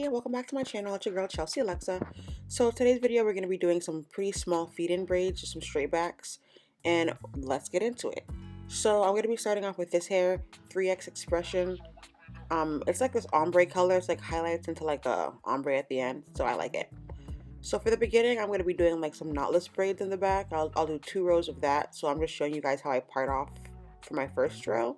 Hey, welcome back to my channel. It's your girl Chelsea Alexa. So today's video we're going to be doing some pretty small feed-in braids, just some straight backs, and let's get into it. So I'm going to be starting off with this hair, 3X Expression. It's like this ombre color. It's like highlights into like a ombre at the end, so I like it. So for the beginning, I'm going to be doing like some knotless braids in the back. I'll do 2 rows of that. So I'm just showing you guys how I part off for my first row.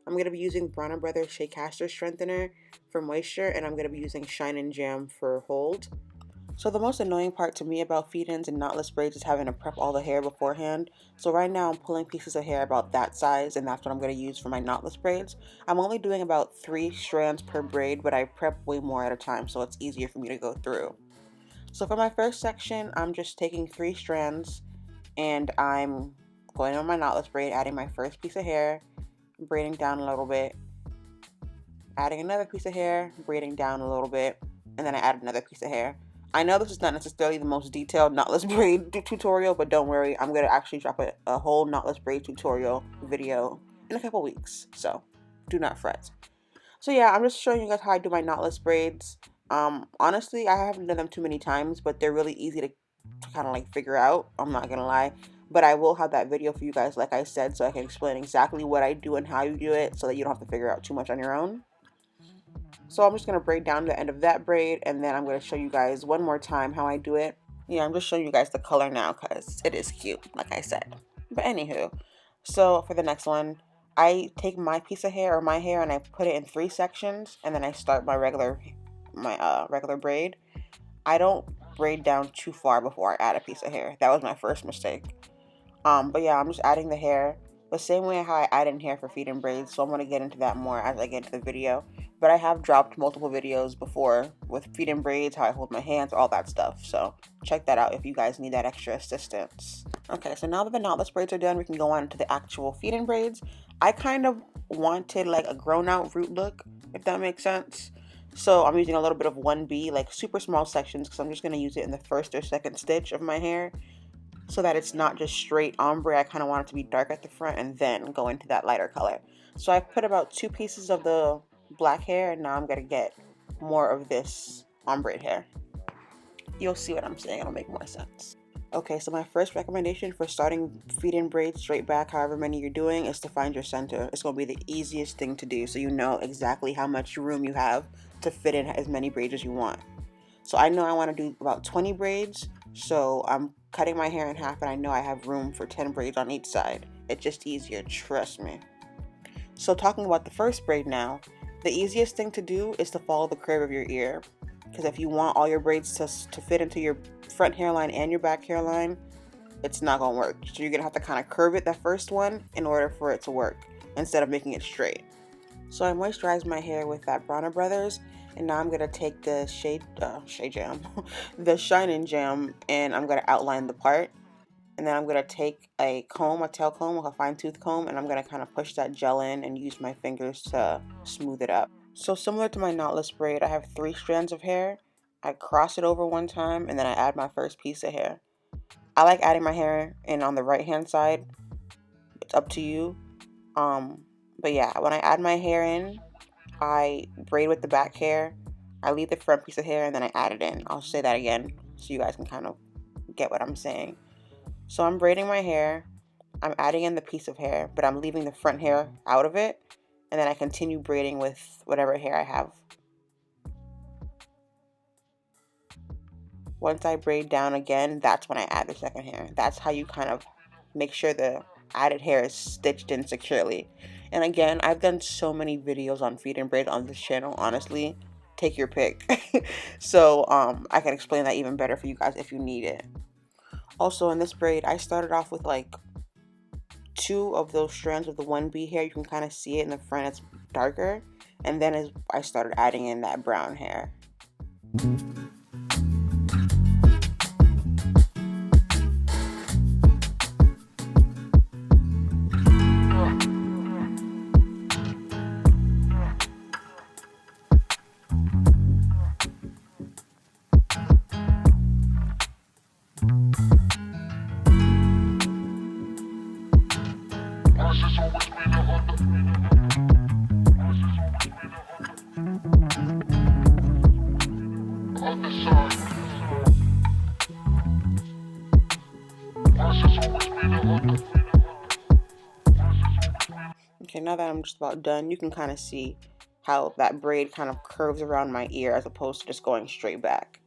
I'm going to be using Bronner Brothers Shea Castor Strengthener for moisture, and I'm going to be using Shine and Jam for hold. So the most annoying part to me about feed-ins and knotless braids is having to prep all the hair beforehand. So right now I'm pulling pieces of hair about that size, and that's what I'm going to use for my knotless braids. I'm only doing about 3 strands per braid, but I prep way more at a time, so it's easier for me to go through. So for my first section, I'm just taking 3 strands, and I'm going on my knotless braid, adding my first piece of hair, braiding down a little bit, adding another piece of hair, braiding down a little bit, and then I add another piece of hair. I know this is not necessarily the most detailed knotless braid tutorial, but don't worry, I'm going to actually drop a whole knotless braid tutorial video in a couple weeks, so do not fret. So yeah, I'm just showing you guys how I do my knotless braids. Honestly, I haven't done them too many times, but they're really easy to kind of like figure out, I'm not gonna lie. But I will have that video for you guys, like I said, so I can explain exactly what I do and how you do it, so that you don't have to figure out too much on your own. So I'm just going to braid down the end of that braid, and then I'm going to show you guys one more time how I do it. Yeah, I'm just showing you guys the color now because it is cute, like I said. But anywho, so for the next one, I take my piece of hair or my hair and I put it in 3 sections, and then I start my regular braid. I don't braid down too far before I add a piece of hair. That was my first mistake. But yeah, I'm just adding the hair the same way how I add in hair for feed-in braids, so I'm going to get into that more as I get into the video. But I have dropped multiple videos before with feed-in braids, how I hold my hands, all that stuff, so check that out if you guys need that extra assistance. Okay, so now that the knotless braids are done, we can go on to the actual feed-in braids. I kind of wanted like a grown-out root look, if that makes sense. So I'm using a little bit of 1B, like super small sections, because I'm just going to use it in the first or second stitch of my hair, so that it's not just straight ombre. I kind of want it to be dark at the front and then go into that lighter color. So I put about 2 pieces of the black hair, and now I'm going to get more of this ombre hair. You'll see what I'm saying, it'll make more sense. Okay, so my first recommendation for starting feed-in braids straight back, however many you're doing, is to find your center. It's going to be the easiest thing to do, so you know exactly how much room you have to fit in as many braids as you want. So I know I want to do about 20 braids, so I'm cutting my hair in half, and I know I have room for 10 braids on each side. It's just easier, trust me. So talking about the first braid now, the easiest thing to do is to follow the curve of your ear, because if you want all your braids to fit into your front hairline and your back hairline, it's not going to work. So you're going to have to kind of curve it, that first one, in order for it to work, instead of making it straight. So I moisturized my hair with that Bronner Brothers, and now I'm going to take the Shea Jam, the Shine and Jam, and I'm going to outline the part. And then I'm going to take a comb, a tail comb, like a fine tooth comb, and I'm going to kind of push that gel in and use my fingers to smooth it up. So similar to my knotless braid, I have 3 strands of hair. I cross it over one time, and then I add my first piece of hair. I like adding my hair in on the right hand side. It's up to you. But yeah, when I add my hair in, I braid with the back hair, I leave the front piece of hair, and then I add it in. I'll say that again so you guys can kind of get what I'm saying. So I'm braiding my hair, I'm adding in the piece of hair, but I'm leaving the front hair out of it, and then I continue braiding with whatever hair I have. Once I braid down again, that's when I add the second hair. That's how you kind of make sure the added hair is stitched in securely. And again, I've done so many videos on feed-in braids on this channel, honestly. Take your pick. So I can explain that even better for you guys if you need it. Also in this braid, I started off with like 2 of those strands of the 1B hair. You can kind of see it in the front, it's darker. And then as I started adding in that brown hair. Okay, now that I'm just about done, you can kind of see how that braid kind of curves around my ear as opposed to just going straight back.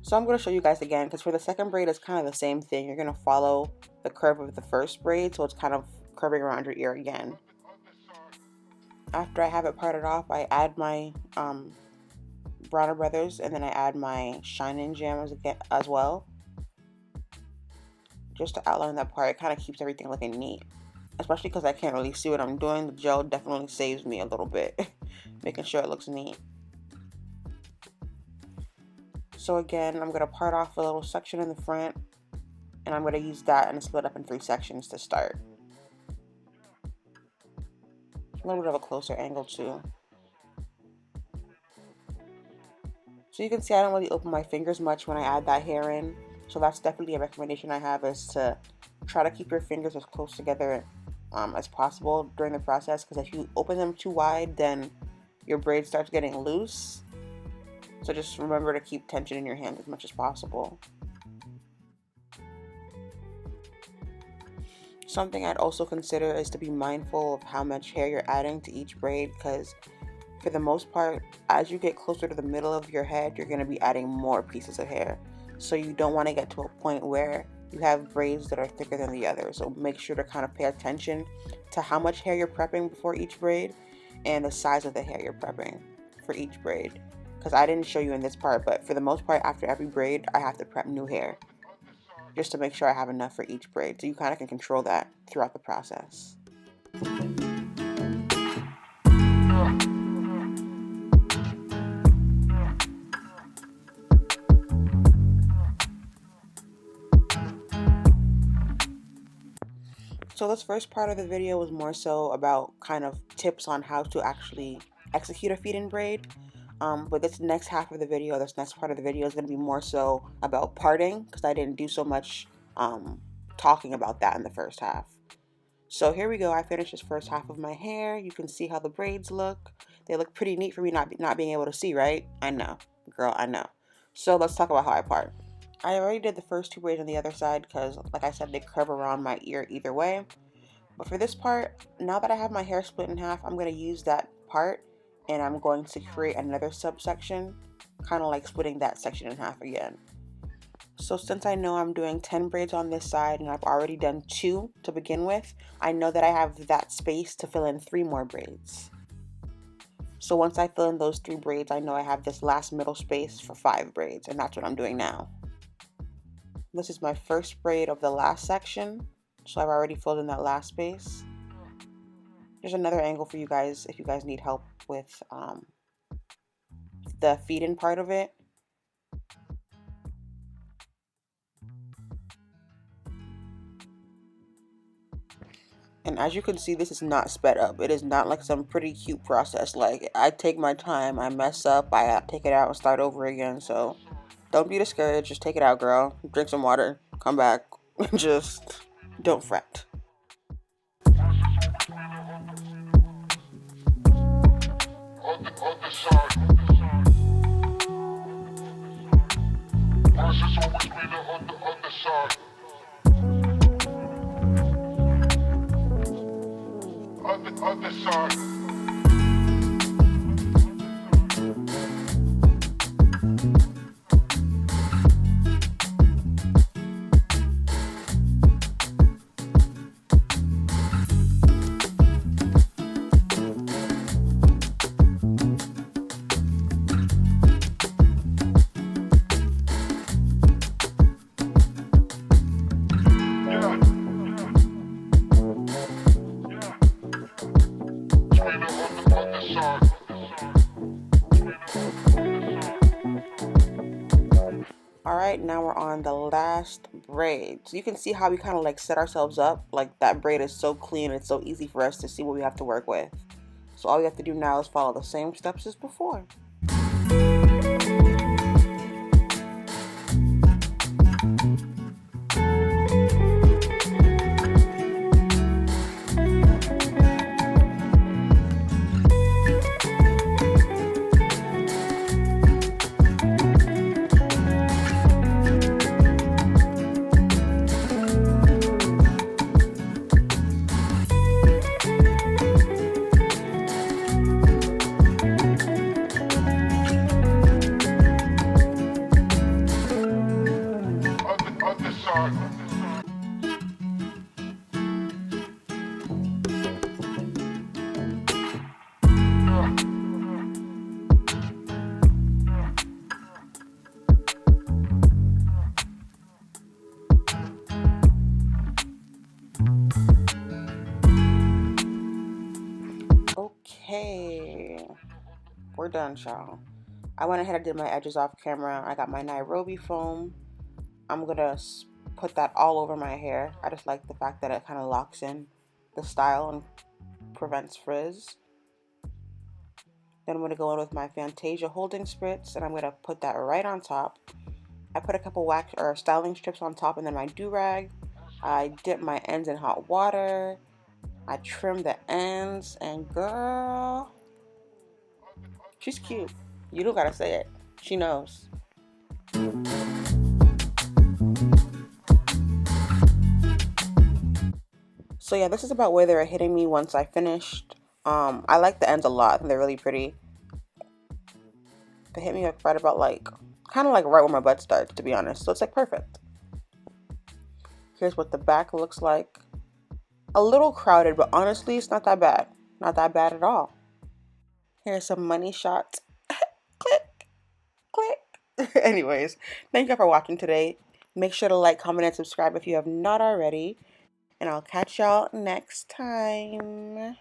So I'm going to show you guys again, because for the second braid it's kind of the same thing. You're going to follow the curve of the first braid, so it's kind of curving around your ear again. After I have it parted off, I add my Bronner Brothers, and then I add my Shine-In Jam as well. Just to outline that part, it kind of keeps everything looking neat. Especially because I can't really see what I'm doing, the gel definitely saves me a little bit, making sure it looks neat. So again, I'm going to part off a little section in the front, and I'm going to use that and split up in 3 sections to start. A little bit of a closer angle too. So you can see I don't really open my fingers much when I add that hair in, so that's definitely a recommendation I have, is to try to keep your fingers as close together as possible during the process, because if you open them too wide, then your braid starts getting loose. So just remember to keep tension in your hand as much as possible. Something I'd also consider is to be mindful of how much hair you're adding to each braid, because for the most part, as you get closer to the middle of your head, you're going to be adding more pieces of hair. So you don't want to get to a point where you have braids that are thicker than the other. So make sure to kind of pay attention to how much hair you're prepping before each braid and the size of the hair you're prepping for each braid. Because I didn't show you in this part, but for the most part, after every braid, I have to prep new hair just to make sure I have enough for each braid. So you kind of can control that throughout the process. So this first part of the video was more so about kind of tips on how to actually execute a feed-in braid. But this next half of the video, this next part of the video is going to be more so about parting, because I didn't do so much talking about that in the first half. So here we go. I finished this first half of my hair. You can see how the braids look. They look pretty neat for me not being able to see, right? I know, girl, I know. So let's talk about how I part. I already did the first 2 braids on the other side because, like I said, they curve around my ear either way. But for this part, now that I have my hair split in half, I'm going to use that part and I'm going to create another subsection, kind of like splitting that section in half again. So since I know I'm doing 10 braids on this side and I've already done 2 to begin with, I know that I have that space to fill in 3 more braids. So once I fill in those 3 braids, I know I have this last middle space for 5 braids, and that's what I'm doing now. This is my first braid of the last section, so I've already filled in that last space. There's another angle for you guys if you guys need help with the feed-in part of it. And as you can see, this is not sped up. It is not like some pretty cute process. Like, I take my time, I mess up, I take it out and start over again. So don't be discouraged. Just take it out, girl. Drink some water. Come back. Just don't fret. Alright, now we're on the last braid. So you can see how we kind of like set ourselves up. Like, that braid is so clean, it's so easy for us to see what we have to work with. So all we have to do now is follow the same steps as before. we're done, y'all. I went ahead and did my edges off camera. I got my Nairobi foam. I'm gonna put that all over my hair. I just like the fact that it kind of locks in the style and prevents frizz. Then I'm gonna go in with my Fantasia holding spritz, and I'm gonna put that right on top. I put a couple wax or styling strips on top, and then my do-rag. I dip my ends in hot water. I trim the ends, and girl, she's cute. You don't gotta say it. She knows. So yeah, this is about where they were hitting me once I finished. I like the ends a lot. I think they're really pretty. They hit me like right about like, kind of like right where my butt starts, to be honest. So it's like perfect. Here's what the back looks like. A little crowded, but honestly, it's not that bad. Not that bad at all. Here's some money shots. Click, click. Anyways, thank you for watching today. Make sure to like, comment, and subscribe if you have not already. And I'll catch y'all next time.